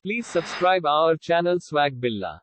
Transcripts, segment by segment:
Please subscribe our channel Swag Billa.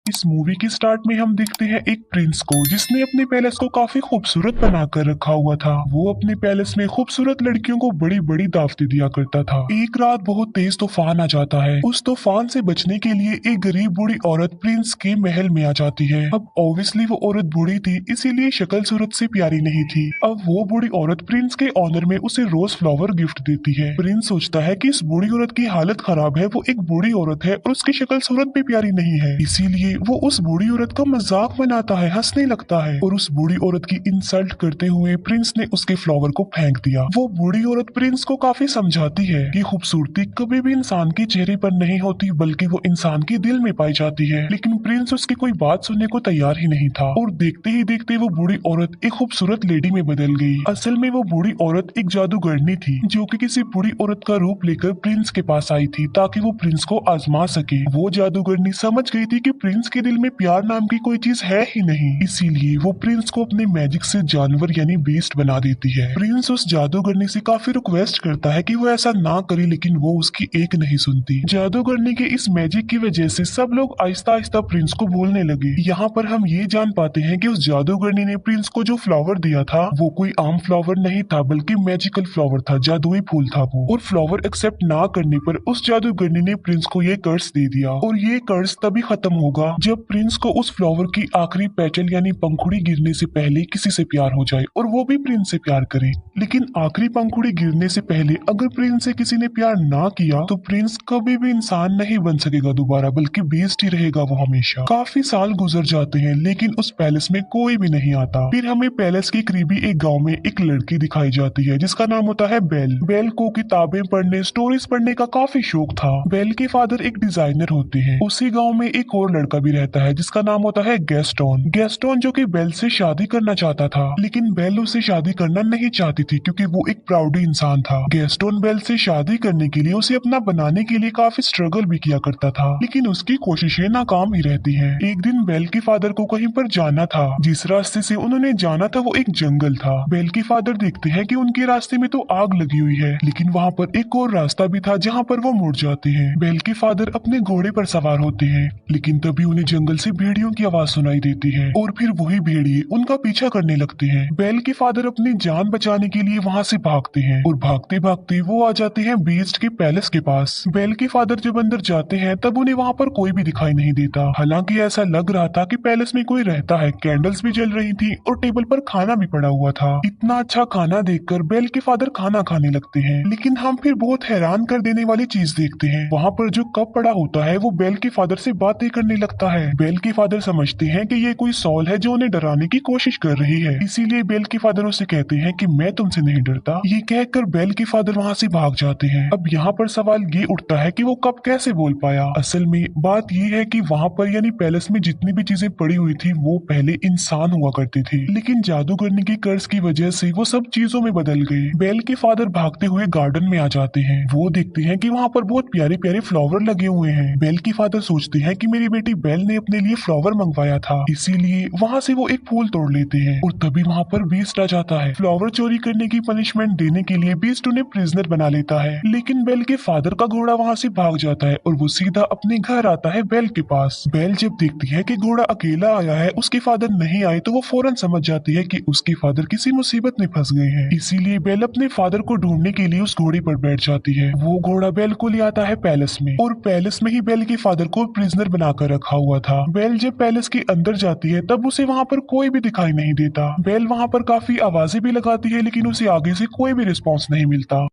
इस movie के start में हम देखते हैं एक प्रिंस को जिसने अपने पैलेस को काफी खूबसूरत बनाकर रखा हुआ था। वो अपने पैलेस में खूबसूरत लड़कियों को बड़ी बड़ी दावतें दिया करता था। एक रात बहुत तेज तूफान आ जाता है। उस तूफान से बचने के लिए एक गरीब बूढ़ी औरत प्रिंस के महल में आ जाती है। अब ऑब्वियसली वो औरत बूढ़ी थी, इसीलिए शक्ल सूरत से प्यारी नहीं थी। अब वो बूढ़ी औरत प्रिंस के ऑनर में उसे रोज फ्लावर गिफ्ट देती है। प्रिंस सोचता है कि इस बूढ़ी औरत की हालत खराब है, वो एक बूढ़ी औरत है और उसकी शक्ल सूरत भी प्यारी नहीं है, इसीलिए वो उस बूढ़ी औरत का मजाक बनाता है, हंसने लगता है और उस बूढ़ी औरत की इंसल्ट करते हुए प्रिंस ने उसके फ्लावर को फेंक दिया। वो बूढ़ी औरत प्रिंस को काफी समझाती है कि खूबसूरती कभी भी इंसान के चेहरे पर नहीं होती, बल्कि वो इंसान के दिल में पाई जाती है। लेकिन प्रिंस उसकी कोई बात सुनने को तैयार ही नहीं था और देखते ही देखते वो बूढ़ी औरत एक खूबसूरत लेडी में बदल गई। असल में वो बूढ़ी औरत एक जादूगरनी थी जो कि किसी बूढ़ी औरत का रूप लेकर प्रिंस के पास आई थी ताकि वो प्रिंस को आजमा सके। वो जादूगरनी समझ गई थी कि प्रिंस के दिल में प्यार नाम की कोई चीज है ही नहीं, इसीलिए वो प्रिंस को अपने मैजिक से जानवर यानी बीस्ट बना देती है। प्रिंस उस जादूगरनी से काफी रिक्वेस्ट करता है कि वो ऐसा ना करे, लेकिन वो उसकी एक नहीं सुनती। जादूगरनी के इस मैजिक की वजह से सब लोग आहिस्ता आहिस्ता प्रिंस को भूलने लगे। यहाँ पर हम ये जान पाते हैं कि उस जादूगरनी ने प्रिंस को जो फ्लावर दिया था वो कोई आम फ्लावर नहीं था, बल्कि मैजिकल फ्लावर था, जादुई फूल था वो। और फ्लावर एक्सेप्ट ना करने पर उस जादूगरनी ने प्रिंस को ये कर्ज दे दिया और ये कर्ज तभी खत्म होगा जब प्रिंस को उस फ्लावर की आखिरी पेटल यानी पंखुड़ी गिरने से पहले किसी से प्यार हो जाए और वो भी प्रिंस से प्यार करे। लेकिन आखिरी पंखुड़ी गिरने से पहले अगर प्रिंस से किसी ने प्यार ना किया तो प्रिंस कभी भी इंसान नहीं बन सकेगा दोबारा, बल्कि बीस्ट ही रहेगा वो हमेशा। काफी साल गुजर जाते हैं लेकिन उस पैलेस में कोई भी नहीं आता। फिर हमें पैलेस के करीबी एक गाँव में एक लड़की दिखाई जाती है जिसका नाम होता है बेल। बेल को किताबें पढ़ने, स्टोरीज पढ़ने का काफी शौक था। बेल के फादर एक डिजाइनर होते हैं। उसी गाँव में एक और लड़का भी रहता है जिसका नाम होता है गैस्टोन। गैस्टोन जो कि बेल से शादी करना चाहता था, लेकिन बेल उससे शादी करना नहीं चाहती थी क्योंकि वो एक प्राउडी इंसान था। गैस्टोन बेल से शादी करने के लिए उसे अपना बनाने के लिए काफी स्ट्रगल भी किया करता था, लेकिन उसकी कोशिशें नाकाम ही रहती हैं। एक दिन बेल के फादर को कहीं पर जाना था। जिस रास्ते से उन्होंने जाना था वो एक जंगल था। बेल के फादर देखते हैं कि उनके रास्ते में तो आग लगी हुई है, लेकिन वहाँ पर एक और रास्ता भी था जहाँ पर वो मुड़ जाते हैं। बेल के फादर अपने घोड़े पर सवार होते हैं, लेकिन तभी उन्हें जंगल से भेड़ियों की आवाज सुनाई देती है और फिर वही भेड़िए उनका पीछा करने लगते हैं। बेल के फादर अपनी जान बचाने के लिए वहाँ से भागते हैं और भागते भागते वो आ जाते हैं बीस्ट के पैलेस के पास। बेल के फादर जब अंदर जाते हैं तब उन्हें वहाँ पर कोई भी दिखाई नहीं देता। हालांकि ऐसा लग रहा था कि पैलेस में कोई रहता है। कैंडल्स भी जल रही थी और टेबल पर खाना भी पड़ा हुआ था। इतना अच्छा खाना देखकर बेल के फादर खाना खाने लगते हैं, लेकिन हम फिर बहुत हैरान कर देने वाली चीज देखते हैं। वहाँ पर जो कप पड़ा होता है वो बेल के फादर से बातें करने लगता है। बेल के फादर समझते हैं कि ये कोई सॉल है जो उन्हें डराने की कोशिश कर रही है, इसीलिए बेल के फादर उसे कहते हैं कि मैं तुमसे नहीं डरता। ये कहकर बेल के फादर वहाँ से भाग जाते हैं। अब यहाँ पर सवाल ये उठता है कि वो कब कैसे बोल पाया। असल में बात ये है कि वहाँ पर यानी पैलेस में जितनी भी चीजें पड़ी हुई थी वो पहले इंसान हुआ करती थी, लेकिन जादूगरनी की कर्ज की वजह से वो सब चीजों में बदल गए। बेल के फादर भागते हुए गार्डन में आ जाते हैं। वो देखते हैं कि वहाँ पर बहुत प्यारे प्यारे फ्लावर लगे हुए हैं। बेल के फादर सोचते हैं कि मेरी बेटी बेल ने अपने लिए फ्लावर मंगवाया था, इसीलिए वहाँ से वो एक फूल तोड़ लेते हैं और तभी वहाँ पर बीस्ट आ जाता है। फ्लावर चोरी करने की पनिशमेंट देने के लिए बीस्ट उन्हें प्रिजनर बना लेता है, लेकिन बेल के फादर का घोड़ा वहाँ से भाग जाता है और वो सीधा अपने घर आता है बेल के पास। बेल जब देखती है कि घोड़ा अकेला आया है, उसके फादर नहीं आए, तो वो फौरन समझ जाती है कि उसके फादर किसी मुसीबत में फंस गए हैं, इसीलिए बेल अपने फादर को ढूंढने के लिए उस घोड़े पर बैठ जाती है। वो घोड़ा बेल को ले आता है पैलेस में और पैलेस में ही बेल के फादर को प्रिजनर बनाकर रखा हुआ था। बेल जब पैलेस के अंदर जाती है तब उसे वहाँ पर कोई भी दिखाई नहीं देता। बेल वहाँ पर काफी आवाजें भी लगाती है, लेकिन उसे आगे से कोई भी रिस्पॉन्स नहीं मिलता।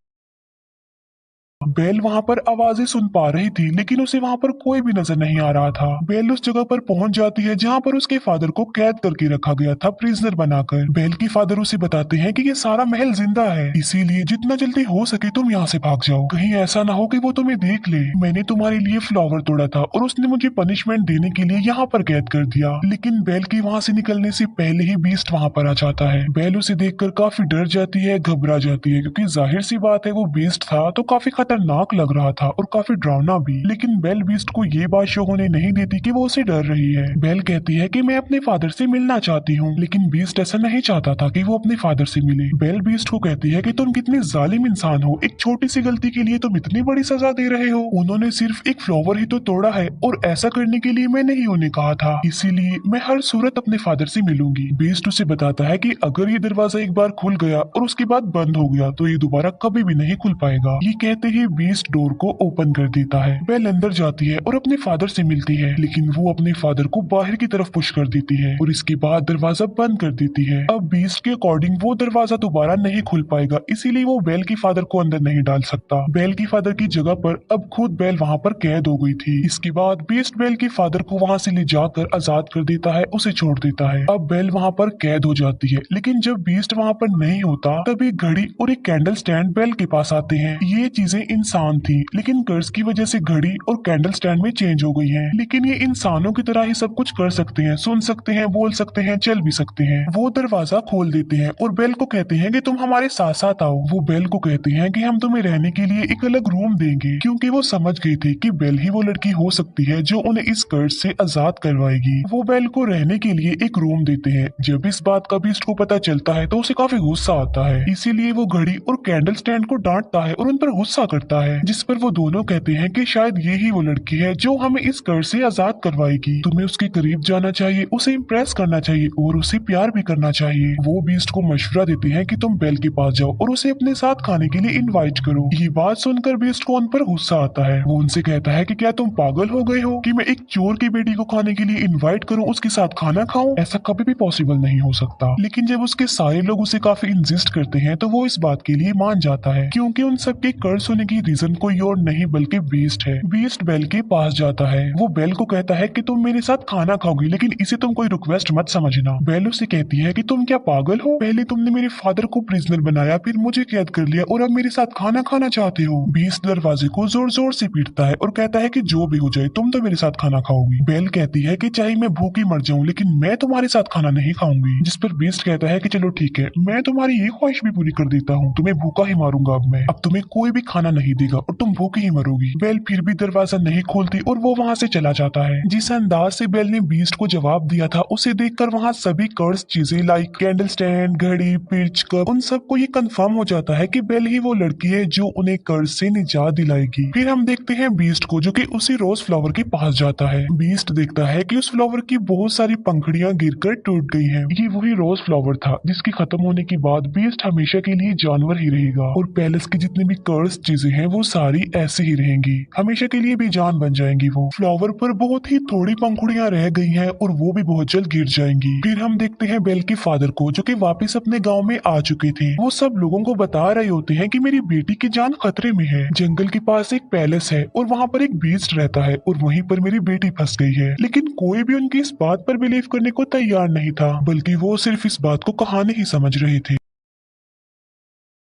बेल वहाँ पर आवाजें सुन पा रही थी, लेकिन उसे वहाँ पर कोई भी नजर नहीं आ रहा था। बेल उस जगह पर पहुंच जाती है जहाँ पर उसके फादर को कैद करके रखा गया था, प्रिजनर बनाकर। बेल के फादर उसे बताते हैं कि ये सारा महल जिंदा है, इसीलिए जितना जल्दी हो सके तुम यहाँ से भाग जाओ। कहीं ऐसा ना हो कि वो तुम्हें देख ले। मैंने तुम्हारे लिए फ्लावर तोड़ा था और उसने मुझे पनिशमेंट देने के लिए यहाँ पर कैद कर दिया। लेकिन बेल की वहाँ से निकलने से पहले ही बीस्ट वहाँ पर आ जाता है। बेल उसे देखकर काफी डर जाती है, घबरा जाती है, क्योंकि जाहिर सी बात है वो बीस्ट था तो काफी खतरनाक लग रहा था और काफी डरावना भी। लेकिन बेल बीस्ट को ये बात शो होने नहीं देती कि वो उसे डर रही है। बेल कहती है कि मैं अपने फादर से मिलना चाहती हूँ, लेकिन बीस्ट ऐसा नहीं चाहता था कि वो अपने फादर से मिले। बेल बीस्ट को कहती है कि तुम कितने जालिम इंसान हो, एक छोटी सी गलती के लिए तुम इतनी बड़ी सजा दे रहे हो। उन्होंने सिर्फ एक फ्लावर ही तो तोड़ा है और ऐसा करने के लिए मैं नहीं उन्हें कहा था, इसीलिए मैं हर सूरत अपने फादर से मिलूंगी। बीस्ट उसे बताता है कि अगर ये दरवाजा एक बार खुल गया और उसके बाद बंद हो गया तो ये दोबारा कभी भी नहीं खुल पाएगा। ये कहते ही बीस्ट डोर को ओपन कर देता है। बेल अंदर जाती है और अपने फादर से मिलती है, लेकिन वो अपने फादर को बाहर की तरफ पुश कर देती है और इसके बाद दरवाजा बंद कर देती है। अब बीस्ट के अकॉर्डिंग वो दरवाजा दोबारा नहीं खुल पाएगा, इसीलिए वो बेल की फादर को अंदर नहीं डाल सकता। बेल की फादर की जगह पर अब खुद बेल वहाँ पर कैद हो गई थी। इसके बाद बीस्ट बेल के फादर को वहाँ से ले जाकर आजाद कर देता है, उसे छोड़ देता है। अब बेल वहाँ पर कैद हो जाती है, लेकिन जब बीस्ट वहाँ पर नहीं होता तब एक घड़ी और एक कैंडल स्टैंड बेल के पास आते हैं। ये चीजें इंसान थी, लेकिन कर्ज की वजह से घड़ी और कैंडल स्टैंड में चेंज हो गई है। लेकिन ये इंसानों की तरह ही सब कुछ कर सकते हैं, सुन सकते हैं, बोल सकते हैं, चल भी सकते हैं। वो दरवाजा खोल देते हैं और बेल को कहते हैं कि तुम हमारे साथ साथ आओ। वो बेल को कहते हैं कि हम तुम्हें रहने के लिए एक अलग रूम देंगे, क्योंकि वो समझ गई थी कि बेल ही वो लड़की हो सकती है जो उन्हें इस कर्ज से आजाद करवाएगी। वो बेल को रहने के लिए एक रूम देते हैं। जब इस बात का बीस्ट को पता चलता है तो उसे काफी गुस्सा आता है, इसीलिए वो घड़ी और कैंडल स्टैंड को डांटता है और उन पर गुस्सा करता है, जिस पर वो दोनों कहते हैं कि शायद ये ही वो लड़की है जो हमें इस कर्ज से आजाद करवाएगी। तुम्हें उसके करीब जाना चाहिए, उसे इम्प्रेस करना चाहिए और उसे प्यार भी करना चाहिए। वो बीस्ट को मशवरा देते हैं कि तुम बेल के पास जाओ और उसे अपने साथ खाने के लिए इनवाइट करो। ये बात सुनकर बीस्ट को उन पर गुस्सा आता है। वो उनसे कहता है कि क्या तुम पागल हो गए हो कि मैं एक चोर की बेटी को खाने के लिए इनवाइट करूं, उसके साथ खाना खाऊं? ऐसा कभी भी पॉसिबल नहीं हो सकता। लेकिन जब उसके सारे लोग उसे काफी इंसिस्ट करते हैं तो वो इस बात के लिए मान जाता है, क्योंकि उन सबके कर्ज होने की रीजन कोई और नहीं बल्कि बीस्ट है। बीस्ट बेल के पास जाता है। वो बेल को कहता है कि तुम मेरे साथ खाना खाओगी, लेकिन इसे तुम कोई रिक्वेस्ट मत समझना। बेल उसे कहती है कि तुम क्या पागल हो? पहले तुमने मेरे फादर को प्रिजनर बनाया, फिर मुझे कैद कर लिया और अब मेरे साथ खाना खाना चाहते हो। बीस्ट दरवाजे को जोर जोर से पीटता है और कहता है कि जो भी हो जाए तुम तो मेरे साथ खाना खाओगी। बेल कहती है कि चाहे मैं भूखी मर जाऊं, लेकिन मैं तुम्हारे साथ खाना नहीं खाऊंगी। जिस पर बीस्ट कहता है कि चलो ठीक है, मैं तुम्हारी ये ख्वाहिश भी पूरी कर देता हूँ, तुम्हें भूखा ही मारूंगा अब तुम्हें कोई भी खाना नहीं देगा और तुम भूखी ही मरोगी। बेल फिर भी दरवाजा नहीं खोलती और वो वहाँ से चला जाता है। जिस अंदाज से बेल ने बीस्ट को जवाब दिया था, उसे देखकर वहाँ सभी कर्ज चीजें लाइक कैंडल स्टैंड, घड़ी, पिच, कप, उन सबको ये कंफर्म हो जाता है कि बेल ही वो लड़की है जो उन्हें कर्ज से निजात दिलाएगी। फिर हम देखते हैं बीस्ट को जो कि उसी रोज फ्लावर के पास जाता है। बीस्ट देखता है कि उस फ्लावर की बहुत सारी पंखुड़ियां गिरकर टूट गई हैं। ये वही रोज फ्लावर था जिसके खत्म होने के बाद बीस्ट हमेशा के लिए जानवर ही रहेगा और पैलेस की जितनी भी कर्ज चीजें हैं वो सारी ऐसे ही रहेंगी, हमेशा के लिए बेजान बन जाएंगी। वो फ्लावर पर बहुत ही थोड़ी पंखुड़ियां रह गई हैं और वो भी बहुत जल्द गिर जाएंगी। फिर हम देखते हैं बेल के फादर को जो कि वापस अपने गांव में आ चुके थे। वो सब लोगों को बता रहे होते हैं कि मेरी बेटी की जान खतरे में है। जंगल के पास एक पैलेस है और वहाँ पर एक बीस्ट रहता है और वहीं पर मेरी बेटी फंस गई है। लेकिन कोई भी उनकी इस बात पर बिलीव करने को तैयार नहीं था, बल्कि वो सिर्फ इस बात को कहानी ही समझ रहे थे।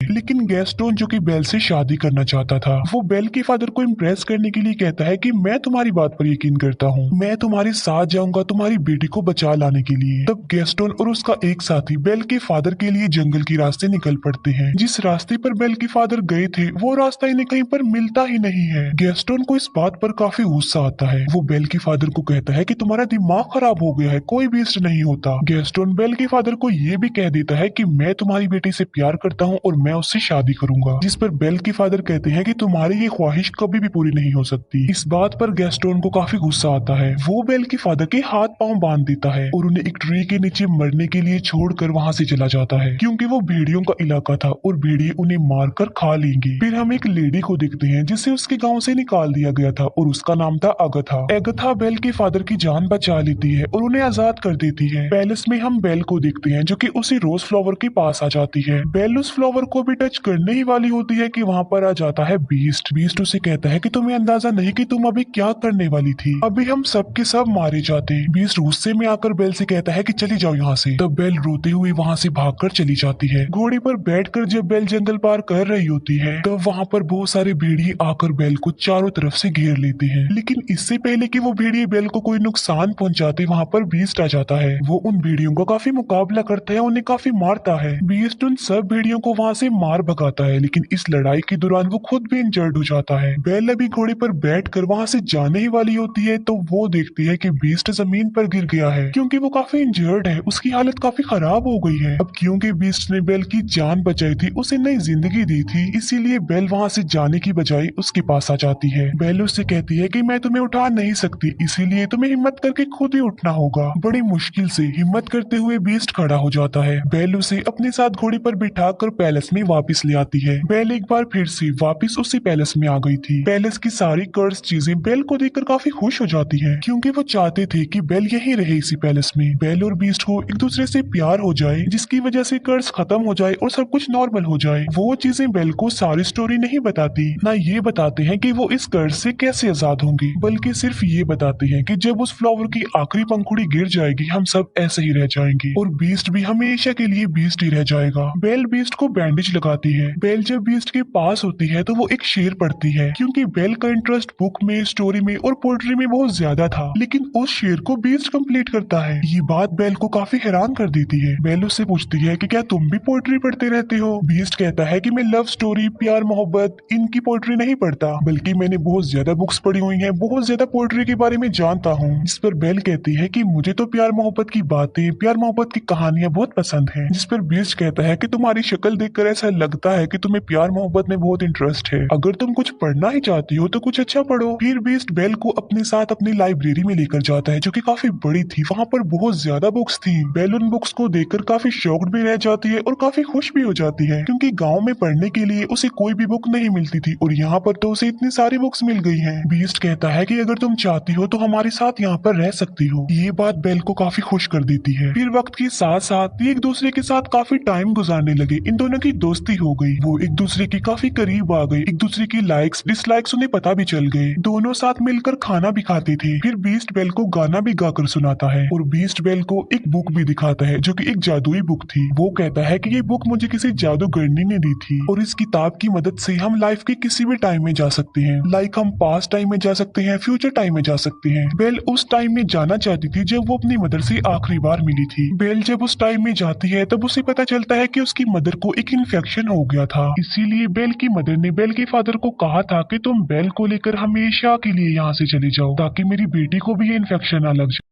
लेकिन गैस्टोन जो कि बेल से शादी करना चाहता था, वो बेल के फादर को इम्प्रेस करने के लिए कहता है कि मैं तुम्हारी बात पर यकीन करता हूँ, मैं तुम्हारे साथ जाऊंगा तुम्हारी बेटी को बचा लाने के लिए। तब गैस्टोन और उसका एक साथी बेल के फादर के लिए जंगल के रास्ते निकल पड़ते हैं। जिस रास्ते पर बेल के फादर गए थे वो रास्ता इन्हें कहीं पर मिलता ही नहीं है। गैस्टोन को इस बात पर काफी गुस्सा आता है। वो बेल के फादर को कहता है कि तुम्हारा दिमाग खराब हो गया है, कोई बीस्ट नहीं होता। गैस्टोन बेल के फादर को ये भी कह देता है कि मैं तुम्हारी बेटी से प्यार करता हूँ और मैं उससे शादी करूंगा। जिस पर बेल के फादर कहते हैं कि तुम्हारी ये ख्वाहिश कभी भी पूरी नहीं हो सकती। इस बात पर गैस्टोन को काफी गुस्सा आता है। वो बेल के फादर के हाथ पांव बांध देता है और उन्हें एक ट्री के नीचे मरने के लिए छोड़कर वहां से चला जाता है, क्योंकि वो भेड़ियों का इलाका था और भेड़िए उन्हें मारकर खा लेंगे। फिर हम एक लेडी को देखते हैं जिसे उसके गाँव से निकाल दिया गया था और उसका नाम था अगथा। एगथा बेल के फादर की जान बचा लेती है और उन्हें आजाद कर देती है। पैलेस में हम बेल को देखते हैं जो कि उसी रोज फ्लावर के पास आ जाती है। बेल उस फ्लावर को भी टच करने ही वाली होती है कि वहाँ पर आ जाता है बीस्ट। बीस्ट उसे कहता है कि तुम्हें अंदाजा नहीं कि तुम अभी क्या करने वाली थी, अभी हम सब के सब मारे जाते। बीस्ट गुस्से में आकर बेल से कहता है कि चली जाओ यहाँ से। तब बेल रोते हुए वहाँ से भागकर चली जाती है। घोड़े पर बैठकर जब बेल जंगल पार कर रही होती है तब वहाँ पर बहुत सारे भेड़िए आकर बेल को चारों तरफ से घेर लेते हैं। लेकिन इससे पहले कि वो भेड़िए बेल को कोई नुकसान पहुंचाते वहाँ पर बीस्ट आ जाता है। वो उन भेड़ियों का काफी मुकाबला करता है, उन्हें काफी मारता है। बीस्ट उन सब भेड़ियों को वहाँ से उसे मार भगाता है, लेकिन इस लड़ाई के दौरान वो खुद भी इंजर्ड हो जाता है। बेल अभी घोड़े पर बैठकर वहां से जाने ही वाली होती है तो वो देखती है कि बीस्ट जमीन पर गिर गया है क्योंकि वो काफी इंजर्ड है, उसकी हालत काफी खराब हो गई है। अब क्योंकि बीस्ट ने बेल की जान बचाई थी, उसे नई जिंदगी दी थी, इसीलिए बेल वहां से जाने की बजाय उसके पास आ जाती है। बेल उससे कहती है कि मैं तुम्हें उठा नहीं सकती, इसीलिए तुम्हें हिम्मत करके खुद ही उठना होगा। बड़ी मुश्किल से हिम्मत करते हुए बीस्ट खड़ा हो जाता है। बेल उसे अपने साथ घोड़े पर बिठाकर पैलेस में वापस ले आती है। बेल एक बार फिर से वापस उसी पैलेस में आ गई थी। पैलेस की सारी कर्स चीजें बेल को देखकर काफी खुश हो जाती हैं, क्योंकि वो चाहते थे कि बेल यहीं रहे इसी पैलेस में। बेल और बीस्ट को एक दूसरे से प्यार हो जाए, जिसकी वजह से कर्स खत्म हो जाए और सब कुछ नॉर्मल हो जाए। वो चीजें बेल को सारी स्टोरी नहीं बताती, ना ये बताते हैं कि वो इस कर्ज से कैसे आजाद होंगे, बल्कि सिर्फ ये बताते हैं कि जब उस फ्लावर की आखिरी पंखुड़ी गिर जाएगी हम सब ऐसे ही रह जाएंगे और बीस्ट भी हमेशा के लिए बीस्ट ही रह जाएगा। बेल बीस्ट को बैंडेज लगाती है। बेल जब बीस्ट के पास होती है तो वो एक शेर पढ़ती है, क्योंकि बेल का इंटरेस्ट बुक में, स्टोरी में और पोएट्री में बहुत ज्यादा था, लेकिन उस शेर को बीस्ट कंप्लीट करता है। ये बात बेल को काफी हैरान कर देती है। बेल उससे पूछती है कि क्या तुम भी पोएट्री पढ़ते रहते हो? बीस्ट कहता है कि मैं लव स्टोरी, प्यार मोहब्बत, इनकी पोएट्री नहीं पढ़ता, बल्कि मैंने बहुत ज्यादा बुक्स पढ़ी हुई हैं, बहुत ज्यादा पोएट्री के बारे में जानता हूँ। जिस पर बेल कहती है कि मुझे तो प्यार मोहब्बत की बातें, प्यार मोहब्बत की कहानियां बहुत पसंद हैं। जिस पर बीस्ट कहता है कि तुम्हारी शक्ल देखकर ऐसा लगता है कि तुम्हें प्यार मोहब्बत में बहुत इंटरेस्ट है, अगर तुम कुछ पढ़ना ही चाहती हो तो कुछ अच्छा पढ़ो। फिर बीस्ट बेल को अपने साथ अपनी लाइब्रेरी में लेकर जाता है, जो कि काफी बड़ी थी। वहाँ पर बहुत ज्यादा बुक्स थी। बेल उन बुक्स को देखकर काफी शॉक्ड भी रह जाती है और काफी खुश भी हो जाती है, क्योंकि गाँव में पढ़ने के लिए उसे कोई भी बुक नहीं मिलती थी और यहाँ पर तो उसे इतनी सारी बुक्स मिल गई हैं। बीस्ट कहता है कि अगर तुम चाहती हो तो हमारे साथ यहाँ पर रह सकती हो। ये बात बेल को काफी खुश कर देती है। फिर वक्त के साथ साथ ये एक दूसरे के साथ काफी टाइम गुजारने लगे। इन दोनों की दोस्ती हो गई, वो एक दूसरे के काफी करीब आ गए, एक दूसरे की लाइक्स डिसलाइक्स उन्हें पता भी चल गए। दोनों साथ मिलकर खाना भी खाते थे। फिर बीस्ट बेल को गाना भी गाकर सुनाता है और बीस्ट बेल को एक बुक भी दिखाता है, जो कि एक जादुई बुक थी। वो कहता है कि ये बुक मुझे किसी जादूगरनी ने दी थी और इस किताब की मदद से हम लाइफ के किसी भी टाइम में जा सकते हैं। लाइक हम पास्ट टाइम में जा सकते हैं, फ्यूचर टाइम में जा सकते हैं। बेल उस टाइम में जाना चाहती थी जब वो अपनी मदर से आखिरी बार मिली थी। बेल जब उस टाइम में जाती है तब उसे पता चलता है कि उसकी मदर को एक इन्फेक्शन हो गया था, इसीलिए बेल की मदर ने बेल के फादर को कहा था कि तुम बेल को लेकर हमेशा के लिए यहाँ से चले जाओ, ताकि मेरी बेटी को भी ये इन्फेक्शन ना लग जाए।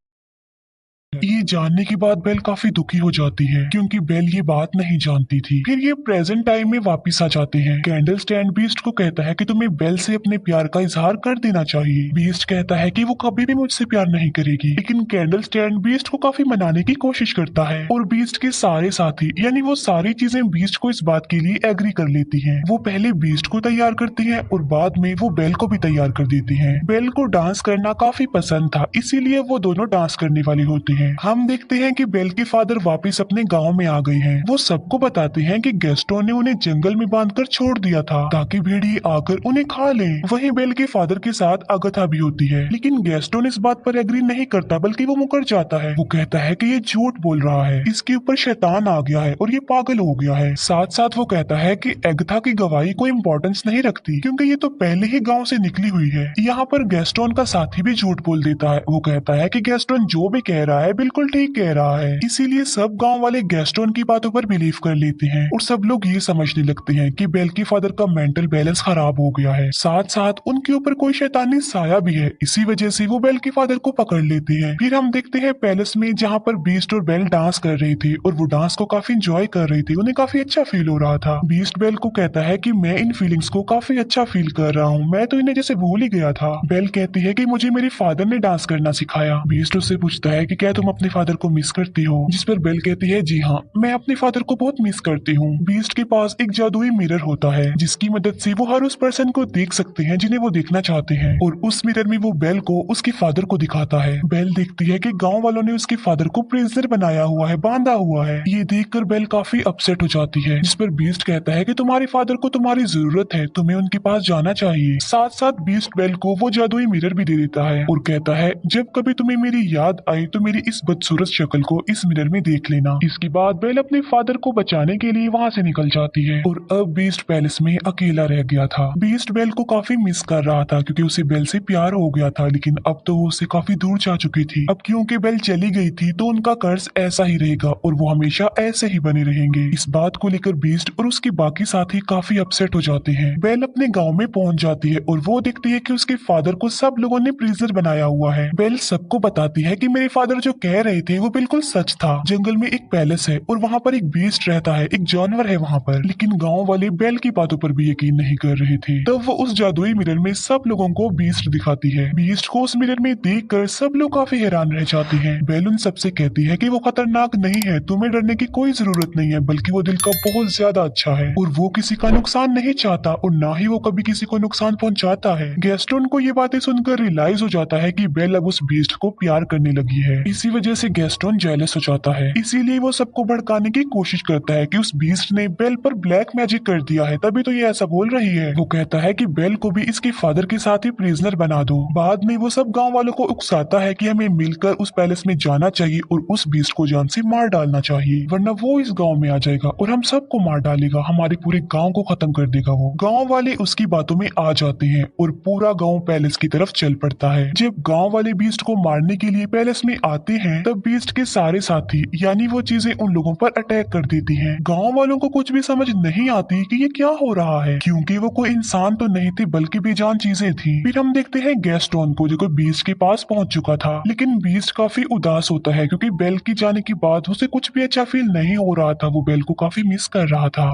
ये जानने के बाद बेल काफी दुखी हो जाती है, क्योंकि बेल ये बात नहीं जानती थी। फिर ये प्रेजेंट टाइम में वापस आ जाते हैं। कैंडल स्टैंड बीस्ट को कहता है कि तुम्हें बेल से अपने प्यार का इजहार कर देना चाहिए। बीस्ट कहता है कि वो कभी भी मुझसे प्यार नहीं करेगी, लेकिन कैंडल स्टैंड बीस्ट को काफी मनाने की कोशिश करता है और बीस्ट के सारे साथी यानी वो सारी चीजें बीस्ट को इस बात के लिए एग्री कर लेती है। वो पहले बीस्ट को तैयार करती है और बाद में वो बेल को भी तैयार कर देती है। बेल को डांस करना काफी पसंद था, इसीलिए वो दोनों डांस करने वाली होती है। हम देखते हैं कि बेल के फादर वापस अपने गांव में आ गए हैं। वो सबको बताते हैं कि गैस्टोन ने उन्हें जंगल में बांधकर छोड़ दिया था ताकि भेड़िए आकर उन्हें खा लें। वहीं बेल के फादर के साथ अगथा भी होती है, लेकिन गैस्टोन इस बात पर एग्री नहीं करता, बल्कि वो मुकर जाता है। वो कहता है कि ये झूठ बोल रहा है, इसके ऊपर शैतान आ गया है और ये पागल हो गया है। साथ साथ वो कहता है कि अगथा की गवाही कोई इम्पोर्टेंस नहीं रखती, क्योंकि ये तो पहले ही गाँव से निकली हुई है। यहाँ पर गैस्टोन का साथी भी झूठ बोल देता है। वो कहता है कि गैस्टोन जो भी कह रहा है बिल्कुल ठीक कह रहा है, इसीलिए सब गांव वाले गैस्टोन की बातों पर बिलीव कर लेते हैं और सब लोग ये समझने लगते हैं कि बेल के फादर का मेंटल बैलेंस खराब हो गया है। साथ साथ उनके ऊपर कोई शैतानी साया भी है, इसी वजह से वो बेल के फादर को पकड़ लेते हैं। फिर हम देखते हैं पैलेस में, जहाँ पर बीस्ट और बेल डांस कर रहे थे और वो डांस को काफी इंजॉय कर रही थी। उन्हें काफी अच्छा फील हो रहा था। बीस्ट बेल को कहता है कि मैं इन फीलिंग्स को काफी अच्छा फील कर रहा हूँ, मैं तो इन्हें जैसे भूल ही गया था। बेल कहती है कि मुझे मेरे फादर ने डांस करना सिखाया। बीस्ट उससे पूछता है कि क्या तुम अपने फादर को मिस करती हो? जिस पर बेल कहती है जी हाँ, मैं अपने फादर को बहुत मिस करती हूँ। बीस्ट के पास एक जादुई मिरर होता है, जिसकी मदद से वो हर उस पर्सन को देख सकते हैं जिन्हें वो देखना चाहते हैं, और उस मिरर में वो बेल को उसके फादर को दिखाता है। बेल देखती है कि गांव वालों ने उसके फादर को प्रिजनर बनाया हुआ है, बांधा हुआ है। ये देखकर बेल काफी अपसेट हो जाती है, जिस पर बीस्ट कहता है कि तुम्हारे फादर को तुम्हारी जरूरत है, तुम्हें उनके पास जाना चाहिए। साथ साथ बीस्ट बेल को वो जादुई मिरर भी दे देता है और कहता है जब कभी तुम्हें मेरी याद आई तो मेरी इस खूबसूरत शक्ल को इस मिरर में देख लेना। इसके बाद बेल अपने फादर को बचाने के लिए वहाँ से निकल जाती है और अब बीस्ट पैलेस में अकेला रह गया था। बीस्ट बेल को काफी मिस कर रहा था क्योंकि उसे बेल से प्यार हो गया था, लेकिन अब तो वो उससे काफी दूर जा चुकी थी। अब क्योंकि बेल चली गई थी तो उनका कर्ज ऐसा ही रहेगा और वो हमेशा ऐसे ही बने रहेंगे। इस बात को लेकर बीस्ट और उसके बाकी साथी काफी अपसेट हो जाते हैं। बेल अपने गांव में पहुंच जाती है और वो देखती है कि उसके फादर को सब लोगों ने प्रिजनर बनाया हुआ है। बेल सबको बताती है कि मेरे फादर जो कह रहे थे वो बिल्कुल सच था। जंगल में एक पैलेस है और वहाँ पर एक बीस्ट रहता है, एक जानवर है वहाँ पर। लेकिन गाँव वाले बेल की बातों पर भी यकीन नहीं कर रहे थे। तब वो उस जादुई मिरर में सब लोगों को बीस्ट दिखाती है। बीस्ट को उस मिरर में देखकर सब लोग काफी हैरान रह जाते हैं। बेल उन सबसे कहती है कि वो खतरनाक नहीं है, तुम्हें डरने की कोई जरूरत नहीं है, बल्कि वो दिल का बहुत ज्यादा अच्छा है और वो किसी का नुकसान नहीं चाहता और ना ही वो कभी किसी को नुकसान पहुंचाता है। गैस्टोन को ये बातें सुनकर रियलाइज हो जाता है कि बेल अब उस बीस्ट को प्यार करने लगी है। इसी वजह से गैस्टोन जेलस हो जाता है, इसीलिए वो सबको भड़काने की कोशिश करता है कि उस बीस्ट ने बेल पर ब्लैक मैजिक कर दिया है, तभी तो ये ऐसा बोल रही है। वो कहता है कि बेल को भी इसके फादर के साथ ही प्रिजनर बना दो। बाद में वो सब गांव वालों को उकसाता है कि हमें मिलकर उस पैलेस में जाना चाहिए और उस बीस्ट को जान से मार डालना चाहिए, वरना वो इस गांव में आ जाएगा और हम सबको मार डालेगा, हमारे पूरे गांव को खत्म कर देगा। वो गांव वाले उसकी बातों में आ जाते हैं और पूरा गांव पैलेस की तरफ चल पड़ता है। जब गांव वाले बीस्ट को मारने के लिए पैलेस में आते हैं तब बीस्ट के सारे साथी यानी वो चीजें उन लोगों पर अटैक कर देती हैं। गांव वालों को कुछ भी समझ नहीं आती कि ये क्या हो रहा है, क्योंकि वो कोई इंसान तो नहीं थे बल्कि बेजान चीजें थी। फिर हम देखते हैं गैस्टोन को जो कि बीस्ट के पास पहुंच चुका था, लेकिन बीस्ट काफी उदास होता है क्योंकि बेल की जाने के बाद उसे कुछ भी अच्छा फील नहीं हो रहा था। वो बेल को काफी मिस कर रहा था।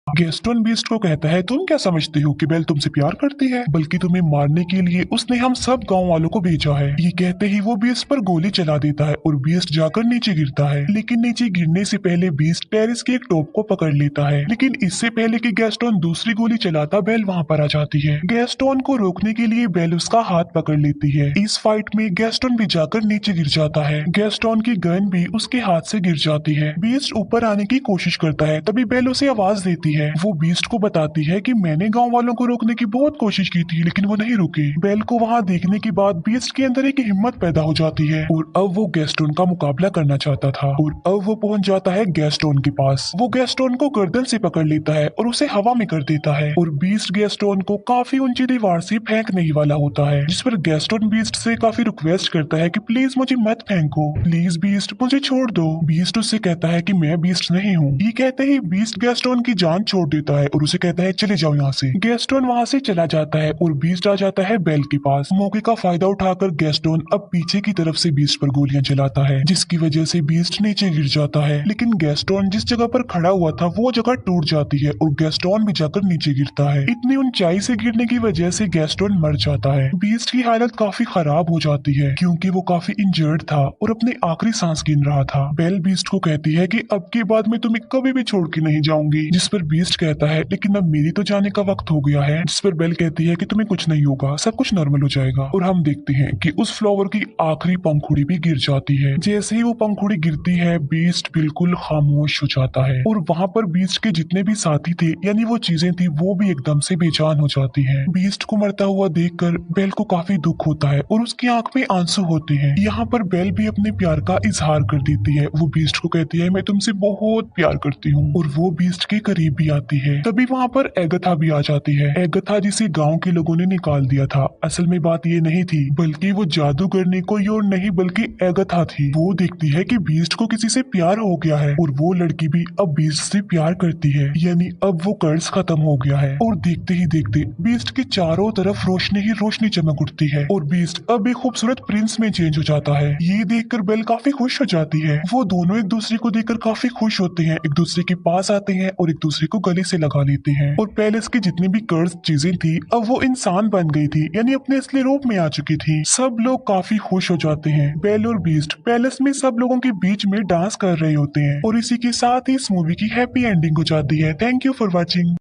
गैस्टोन बीस्ट को कहता है तुम क्या समझते हो कि बेल तुमसे प्यार करती है, बल्कि तुम्हें मारने के लिए उसने हम सब गांव वालों को भेजा है। ये कहते ही वो बीस्ट पर गोली चला देता है और बीस्ट जाकर नीचे गिरता है, लेकिन नीचे गिरने से पहले बीस्ट टेरिस के एक टॉप को पकड़ लेता है। लेकिन इससे पहले कि गैस्टोन दूसरी गोली चलाता बेल वहाँ पर आ जाती है। गैस्टोन को रोकने के लिए बेल उसका हाथ पकड़ लेती है। इस फाइट में गैस्टोन भी जाकर नीचे गिर जाता है। गैस्टोन की गन भी उसके हाथ से गिर जाती है। बीस्ट ऊपर आने की कोशिश करता है, तभी बेल उसे आवाज देती है। वो बीस्ट को बताती है कि मैंने गांव वालों को रोकने की बहुत कोशिश की थी लेकिन वो नहीं रुके। बेल को वहां देखने के बाद बीस्ट के अंदर एक हिम्मत पैदा हो जाती है और अब वो गैस्टोन का मुकाबला करना चाहता था और अब वो पहुंच जाता है गैस्टोन के पास। वो गैस्टोन को गर्दन से पकड़ लेता है और उसे हवा में कर देता है और बीस्ट गैस्टोन को काफी ऊंची दीवार से फेंकने ही वाला होता है, जिस पर गैस्टोन बीस्ट से काफी रिक्वेस्ट करता है कि प्लीज मुझे मत फेंको, प्लीज बीस्ट मुझे छोड़ दो। बीस्ट उससे कहता है कि मैं बीस्ट नहीं हूँ। ये कहते ही बीस्ट गैस्टोन की जान छोड़ देता है और उसे कहता है चले जाओ यहाँ से। गैस्टोन वहाँ से चला जाता है और बीस्ट आ जाता है बेल के पास। मौके का फायदा उठाकर गैस्टोन अब पीछे की तरफ से बीस्ट पर गोलियां चलाता है, जिसकी वजह से बीस्ट नीचे गिर जाता है। लेकिन गैस्टोन जिस जगह पर खड़ा हुआ था वो जगह टूट जाती है और गैस्टोन भी जाकर नीचे गिरता है। इतनी ऊंचाई से गिरने की वजह से गैस्टोन मर जाता है। बीस्ट की हालत काफी खराब हो जाती है क्योंकि वो काफी इंजर्ड था और अपने आखिरी सांस गिन रहा था। बेल बीस्ट को कहती है कि अब के बाद मैं तुम्हें कभी भी छोड़ के नहीं जाऊंगी, जिस पर बीस्ट कहता है लेकिन अब मेरी तो जाने का वक्त हो गया है, जिस पर बेल कहती है कि तुम्हें कुछ नहीं होगा, सब कुछ नॉर्मल हो जाएगा। और हम देखते हैं कि उस फ्लावर की आखिरी पंखुड़ी भी गिर जाती है। जैसे ही वो पंखुड़ी गिरती है बीस्ट बिल्कुल खामोश हो जाता है और वहाँ पर बीस्ट के जितने भी साथी थे यानी वो चीजें थी वो भी एकदम से बेजान हो जाती हैं। बीस्ट को मरता हुआ देखकर बेल को काफी दुख होता है और उसकी आंख में आंसू होते हैं। यहाँ पर बेल भी अपने प्यार का इजहार कर देती है। वो बीस्ट को कहती है मैं तुमसे बहुत प्यार करती हूँ और वो बीस्ट के करीब भी आती है। तभी वहाँ पर एगथा भी आ जाती है। एगथा जिसे गांव के लोगों ने निकाल दिया था, असल में बात ये नहीं थी बल्कि वो जादूगर ने कोई और नहीं बल्कि एगथा थी। वो देखती है कि बीस्ट को किसी से प्यार हो गया है और वो लड़की भी अब बीस्ट से प्यार करती है, यानी अब वो कर्ज खत्म हो गया है। और देखते ही देखते बीस्ट के चारों तरफ रोशनी ही रोशनी चमक उठती है और बीस्ट अब एक खूबसूरत प्रिंस में चेंज हो जाता है। ये देखकर बेल काफी खुश हो जाती है। वो दोनों एक दूसरे को देखकर काफी खुश होते हैं, एक दूसरे के पास आते हैं और एक दूसरे को गले से लगा लेते हैं। और पैलेस की जितनी भी कर्ज चीजें थी अब वो इंसान बन गई थी, यानी अपने असली रूप में आ चुकी थी। सब लोग काफी खुश हो जाते हैं। बेल और बीस्ट पैलेस में सब लोगों के बीच में डांस कर रहे होते हैं और इसी के साथ ही इस मूवी की हैप्पी एंडिंग हो जाती है। Thank you for watching.